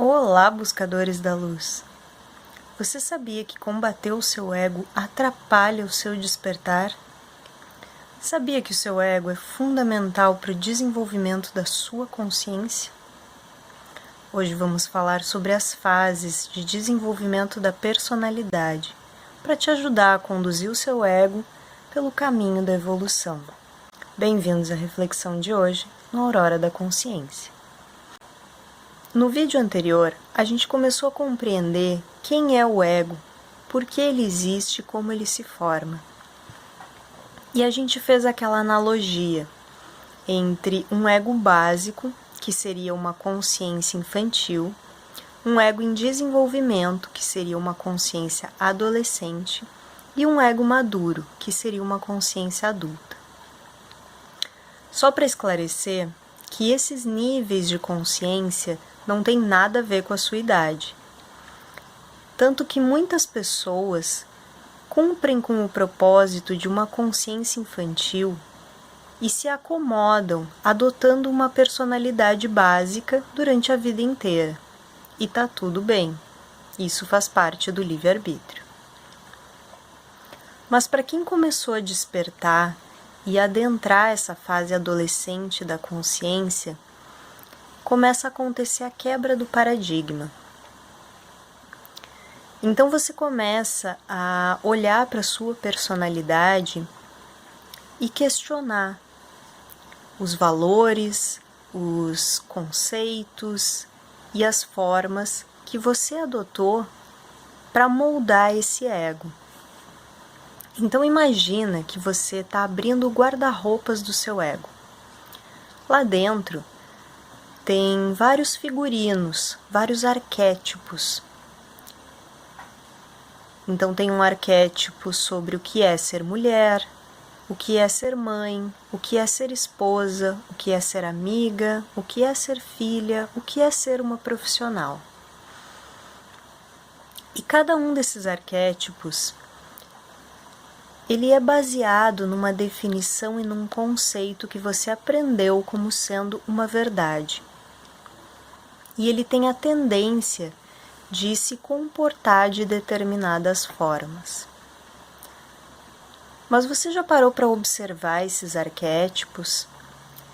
Olá, buscadores da luz! Você sabia que combater o seu ego atrapalha o seu despertar? Sabia que o seu ego é fundamental para o desenvolvimento da sua consciência? Hoje vamos falar sobre as fases de desenvolvimento da personalidade, para te ajudar a conduzir o seu ego pelo caminho da evolução. Bem-vindos à reflexão de hoje no Aurora da Consciência. No vídeo anterior, a gente começou a compreender quem é o ego, por que ele existe e como ele se forma. E a gente fez aquela analogia entre um ego básico, que seria uma consciência infantil, um ego em desenvolvimento, que seria uma consciência adolescente, e um ego maduro, que seria uma consciência adulta. Só para esclarecer que esses níveis de consciência não tem nada a ver com a sua idade. Tanto que muitas pessoas cumprem com o propósito de uma consciência infantil e se acomodam adotando uma personalidade básica durante a vida inteira. E tá tudo bem. Isso faz parte do livre-arbítrio. Mas para quem começou a despertar e adentrar essa fase adolescente da consciência, começa a acontecer a quebra do paradigma. Então você começa a olhar para a sua personalidade e questionar os valores, os conceitos e as formas que você adotou para moldar esse ego. Então imagina que você está abrindo o guarda-roupas do seu ego. Lá dentro tem vários figurinos, vários arquétipos. Então tem um arquétipo sobre o que é ser mulher, o que é ser mãe, o que é ser esposa, o que é ser amiga, o que é ser filha, o que é ser uma profissional. E cada um desses arquétipos, ele é baseado numa definição e num conceito que você aprendeu como sendo uma verdade. E ele tem a tendência de se comportar de determinadas formas. Mas você já parou para observar esses arquétipos,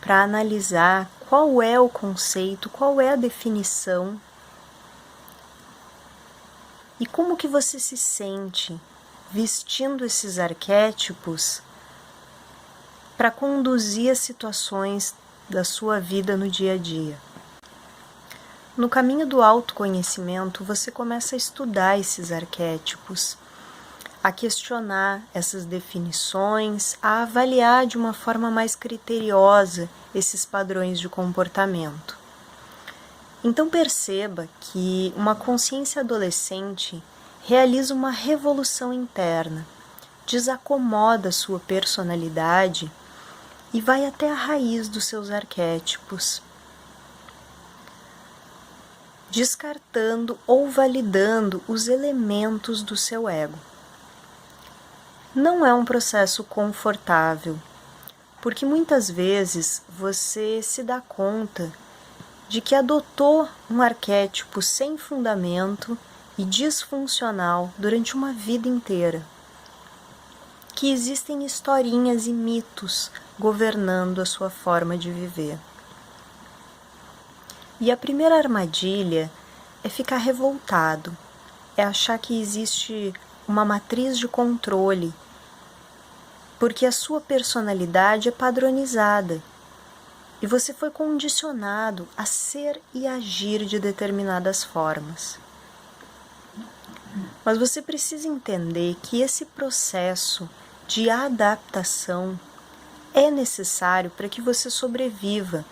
para analisar qual é o conceito, qual é a definição e como que você se sente vestindo esses arquétipos para conduzir as situações da sua vida no dia a dia? No caminho do autoconhecimento, você começa a estudar esses arquétipos, a questionar essas definições, a avaliar de uma forma mais criteriosa esses padrões de comportamento. Então perceba que uma consciência adolescente realiza uma revolução interna, desacomoda sua personalidade e vai até a raiz dos seus arquétipos, descartando ou validando os elementos do seu ego. Não é um processo confortável, porque muitas vezes você se dá conta de que adotou um arquétipo sem fundamento e disfuncional durante uma vida inteira, que existem historinhas e mitos governando a sua forma de viver. E a primeira armadilha é ficar revoltado, é achar que existe uma matriz de controle, porque a sua personalidade é padronizada e você foi condicionado a ser e agir de determinadas formas. Mas você precisa entender que esse processo de adaptação é necessário para que você sobreviva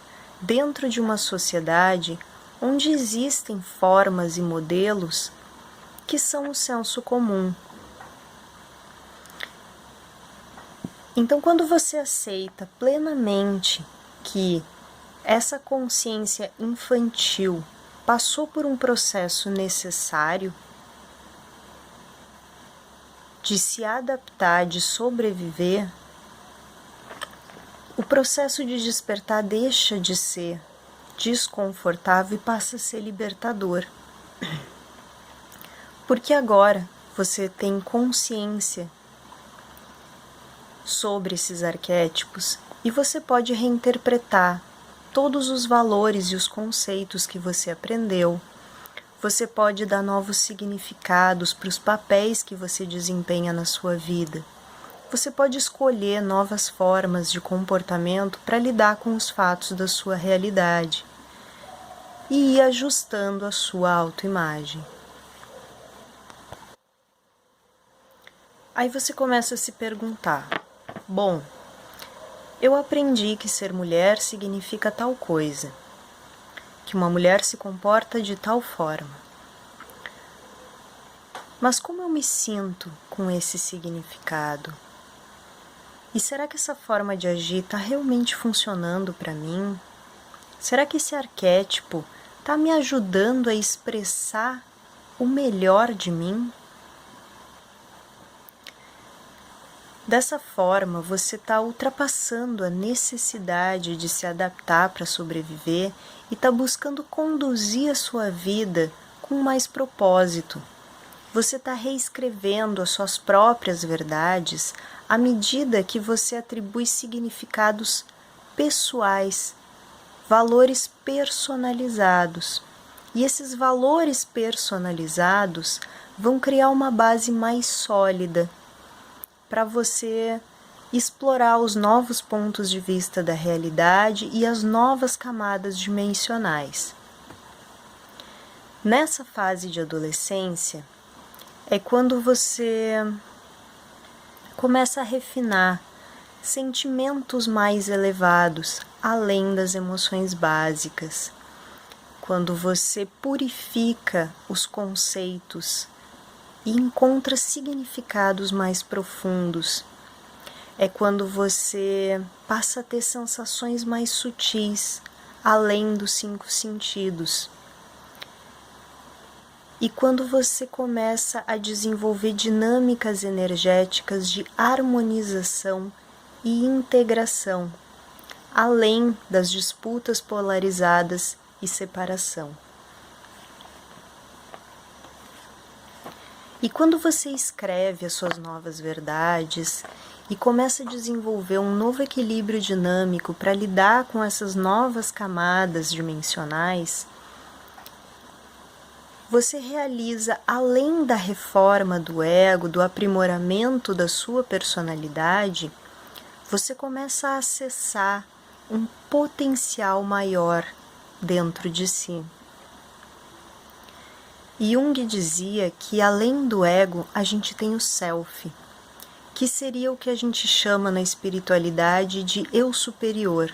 dentro de uma sociedade onde existem formas e modelos que são o senso comum. Então, quando você aceita plenamente que essa consciência infantil passou por um processo necessário de se adaptar, de sobreviver, o processo de despertar deixa de ser desconfortável e passa a ser libertador. Porque agora você tem consciência sobre esses arquétipos e você pode reinterpretar todos os valores e os conceitos que você aprendeu. Você pode dar novos significados para os papéis que você desempenha na sua vida. Você pode escolher novas formas de comportamento para lidar com os fatos da sua realidade e ir ajustando a sua autoimagem. Aí você começa a se perguntar: bom, eu aprendi que ser mulher significa tal coisa, que uma mulher se comporta de tal forma. Mas como eu me sinto com esse significado? E será que essa forma de agir está realmente funcionando para mim? Será que esse arquétipo está me ajudando a expressar o melhor de mim? Dessa forma, você está ultrapassando a necessidade de se adaptar para sobreviver e está buscando conduzir a sua vida com mais propósito. Você está reescrevendo as suas próprias verdades à medida que você atribui significados pessoais, valores personalizados. E esses valores personalizados vão criar uma base mais sólida para você explorar os novos pontos de vista da realidade e as novas camadas dimensionais. Nessa fase de adolescência, é quando você começa a refinar sentimentos mais elevados, além das emoções básicas. Quando você purifica os conceitos e encontra significados mais profundos. É quando você passa a ter sensações mais sutis, além dos 5 sentidos. E quando você começa a desenvolver dinâmicas energéticas de harmonização e integração, além das disputas polarizadas e separação. E quando você escreve as suas novas verdades e começa a desenvolver um novo equilíbrio dinâmico para lidar com essas novas camadas dimensionais, você realiza, além da reforma do ego, do aprimoramento da sua personalidade, você começa a acessar um potencial maior dentro de si. Jung dizia que além do ego, a gente tem o self, que seria o que a gente chama na espiritualidade de eu superior,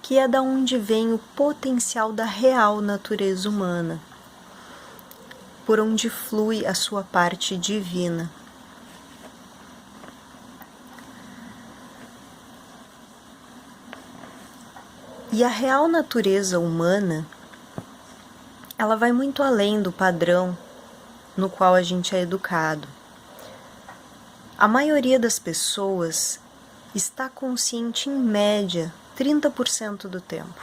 que é da onde vem o potencial da real natureza humana, por onde flui a sua parte divina. E a real natureza humana, ela vai muito além do padrão no qual a gente é educado. A maioria das pessoas está consciente em média 30% do tempo.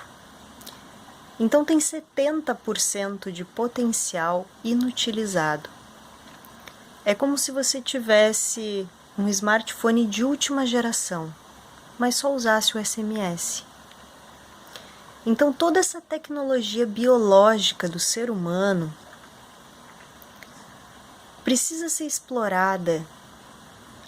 Então tem 70% de potencial inutilizado. É como se você tivesse um smartphone de última geração, mas só usasse o SMS. Então toda essa tecnologia biológica do ser humano precisa ser explorada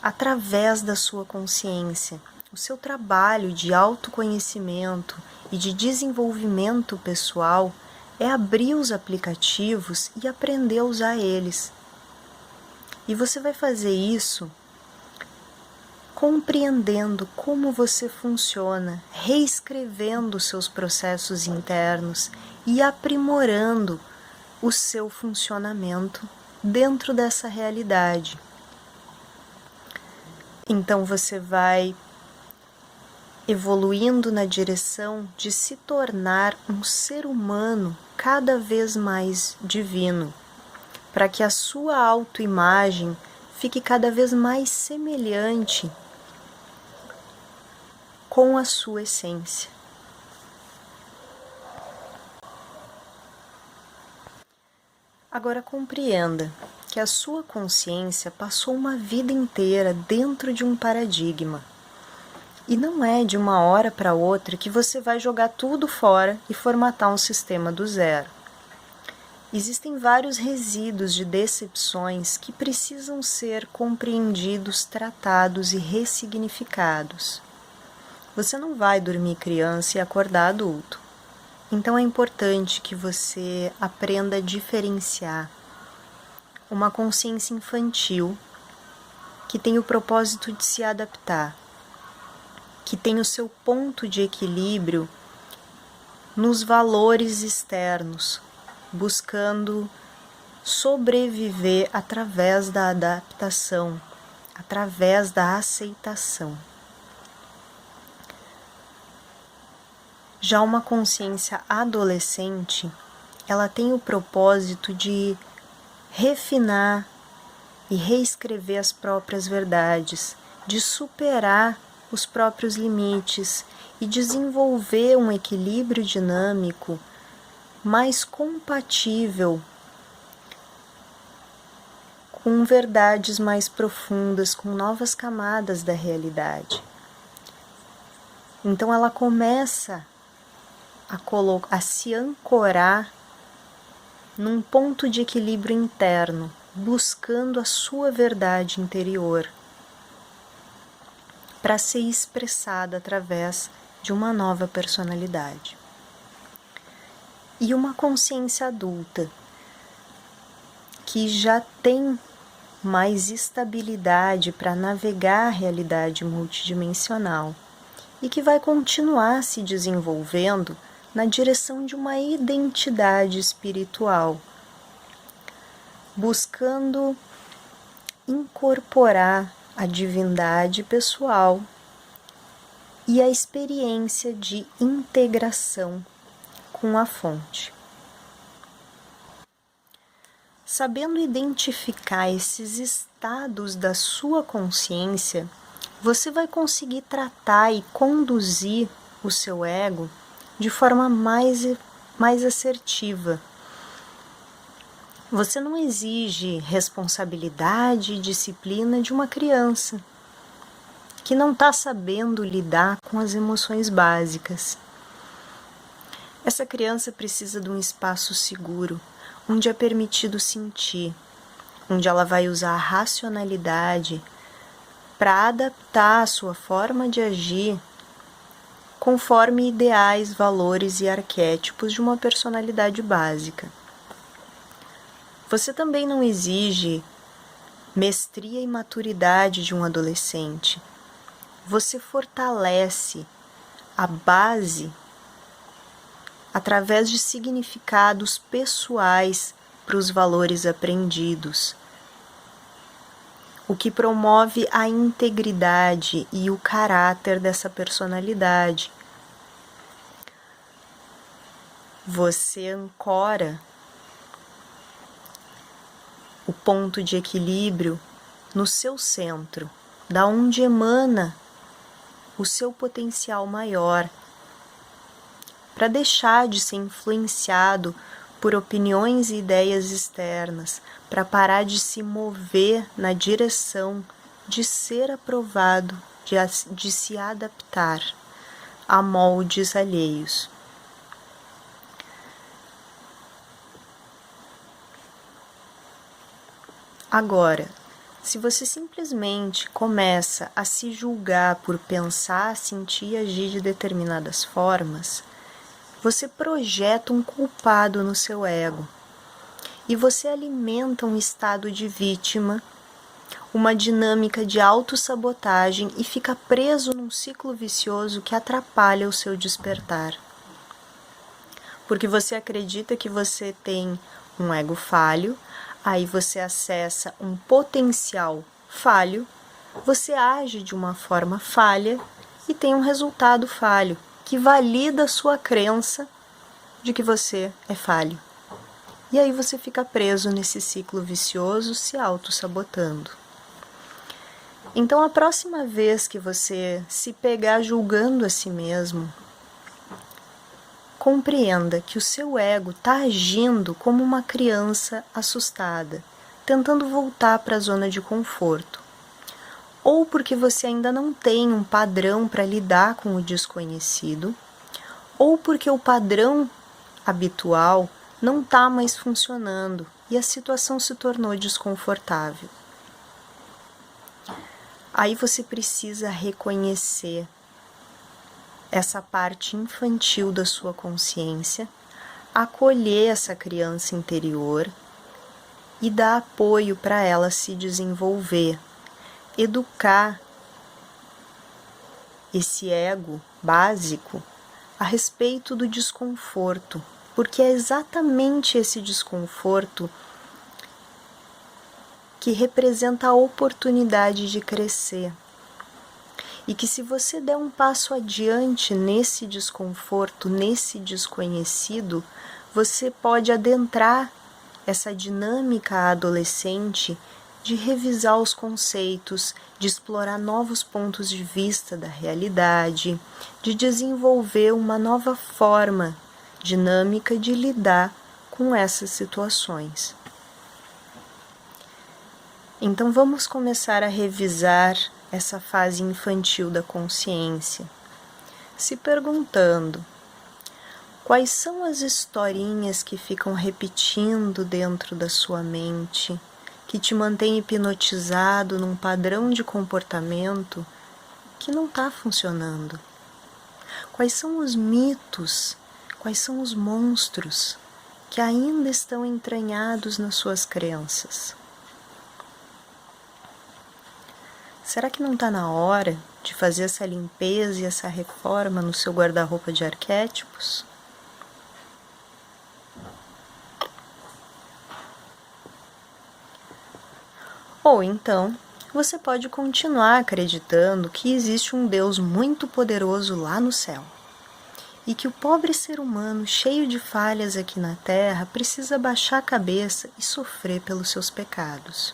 através da sua consciência. O seu trabalho de autoconhecimento e de desenvolvimento pessoal é abrir os aplicativos e aprender a usar eles. E você vai fazer isso compreendendo como você funciona, reescrevendo seus processos internos e aprimorando o seu funcionamento dentro dessa realidade. Então você vai evoluindo na direção de se tornar um ser humano cada vez mais divino, para que a sua autoimagem fique cada vez mais semelhante com a sua essência. Agora compreenda que a sua consciência passou uma vida inteira dentro de um paradigma. E não é de uma hora para outra que você vai jogar tudo fora e formatar um sistema do zero. Existem vários resíduos de decepções que precisam ser compreendidos, tratados e ressignificados. Você não vai dormir criança e acordar adulto. Então é importante que você aprenda a diferenciar uma consciência infantil que tem o propósito de se adaptar, que tem o seu ponto de equilíbrio nos valores externos, buscando sobreviver através da adaptação, através da aceitação. Já uma consciência adolescente, ela tem o propósito de refinar e reescrever as próprias verdades, de superar os próprios limites e desenvolver um equilíbrio dinâmico mais compatível com verdades mais profundas, com novas camadas da realidade. Então ela começa a se ancorar num ponto de equilíbrio interno, buscando a sua verdade interior, para ser expressada através de uma nova personalidade. E uma consciência adulta, que já tem mais estabilidade para navegar a realidade multidimensional e que vai continuar se desenvolvendo na direção de uma identidade espiritual, buscando incorporar a divindade pessoal e a experiência de integração com a fonte. Sabendo identificar esses estados da sua consciência, você vai conseguir tratar e conduzir o seu ego de forma mais assertiva. Você não exige responsabilidade e disciplina de uma criança que não está sabendo lidar com as emoções básicas. Essa criança precisa de um espaço seguro, onde é permitido sentir, onde ela vai usar a racionalidade para adaptar a sua forma de agir conforme ideais, valores e arquétipos de uma personalidade básica. Você também não exige mestria e maturidade de um adolescente. Você fortalece a base através de significados pessoais para os valores aprendidos, o que promove a integridade e o caráter dessa personalidade. Você ancora o ponto de equilíbrio no seu centro, da onde emana o seu potencial maior, para deixar de ser influenciado por opiniões e ideias externas, para parar de se mover na direção de ser aprovado, de se adaptar a moldes alheios. Agora, se você simplesmente começa a se julgar por pensar, sentir e agir de determinadas formas, você projeta um culpado no seu ego e você alimenta um estado de vítima, uma dinâmica de autossabotagem e fica preso num ciclo vicioso que atrapalha o seu despertar. Porque você acredita que você tem um ego falho, aí você acessa um potencial falho, você age de uma forma falha e tem um resultado falho, que valida a sua crença de que você é falho. E aí você fica preso nesse ciclo vicioso, se auto-sabotando. Então, a próxima vez que você se pegar julgando a si mesmo, compreenda que o seu ego está agindo como uma criança assustada, tentando voltar para a zona de conforto. Ou porque você ainda não tem um padrão para lidar com o desconhecido, ou porque o padrão habitual não está mais funcionando e a situação se tornou desconfortável. Aí você precisa reconhecer essa parte infantil da sua consciência, acolher essa criança interior e dar apoio para ela se desenvolver, educar esse ego básico a respeito do desconforto, porque é exatamente esse desconforto que representa a oportunidade de crescer. E que se você der um passo adiante nesse desconforto, nesse desconhecido, você pode adentrar essa dinâmica adolescente de revisar os conceitos, de explorar novos pontos de vista da realidade, de desenvolver uma nova forma dinâmica de lidar com essas situações. Então vamos começar a revisar essa fase infantil da consciência, se perguntando quais são as historinhas que ficam repetindo dentro da sua mente, que te mantém hipnotizado num padrão de comportamento que não está funcionando. Quais são os mitos, quais são os monstros que ainda estão entranhados nas suas crenças? Será que não está na hora de fazer essa limpeza e essa reforma no seu guarda-roupa de arquétipos? Ou então, você pode continuar acreditando que existe um Deus muito poderoso lá no céu e que o pobre ser humano cheio de falhas aqui na Terra precisa baixar a cabeça e sofrer pelos seus pecados.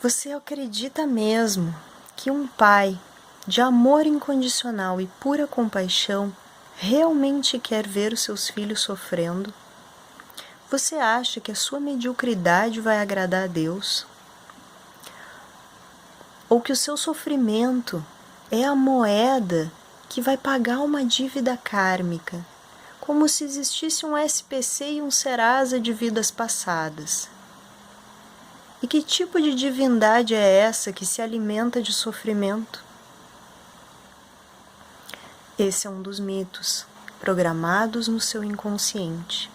Você acredita mesmo que um pai de amor incondicional e pura compaixão realmente quer ver os seus filhos sofrendo? Você acha que a sua mediocridade vai agradar a Deus? Ou que o seu sofrimento é a moeda que vai pagar uma dívida kármica, como se existisse um SPC e um Serasa de vidas passadas? E que tipo de divindade é essa que se alimenta de sofrimento? Esse é um dos mitos programados no seu inconsciente.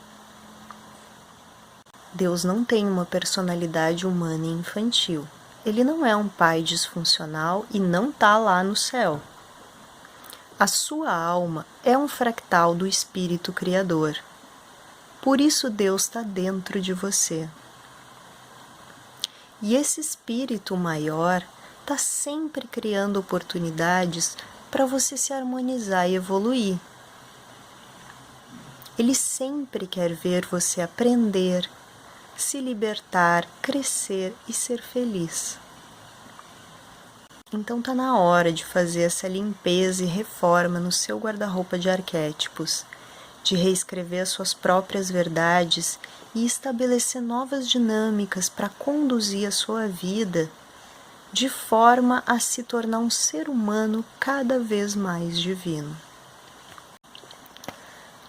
Deus não tem uma personalidade humana e infantil. Ele não é um pai disfuncional e não está lá no céu. A sua alma é um fractal do Espírito Criador. Por isso Deus está dentro de você. E esse espírito maior está sempre criando oportunidades para você se harmonizar e evoluir. Ele sempre quer ver você aprender, se libertar, crescer e ser feliz. Então está na hora de fazer essa limpeza e reforma no seu guarda-roupa de arquétipos, de reescrever as suas próprias verdades e estabelecer novas dinâmicas para conduzir a sua vida de forma a se tornar um ser humano cada vez mais divino.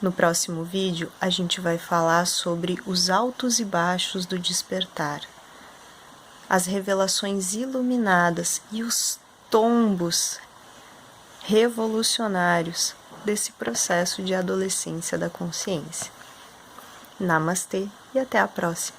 No próximo vídeo, a gente vai falar sobre os altos e baixos do despertar, as revelações iluminadas e os tombos revolucionários desse processo de adolescência da consciência. Namastê e até a próxima!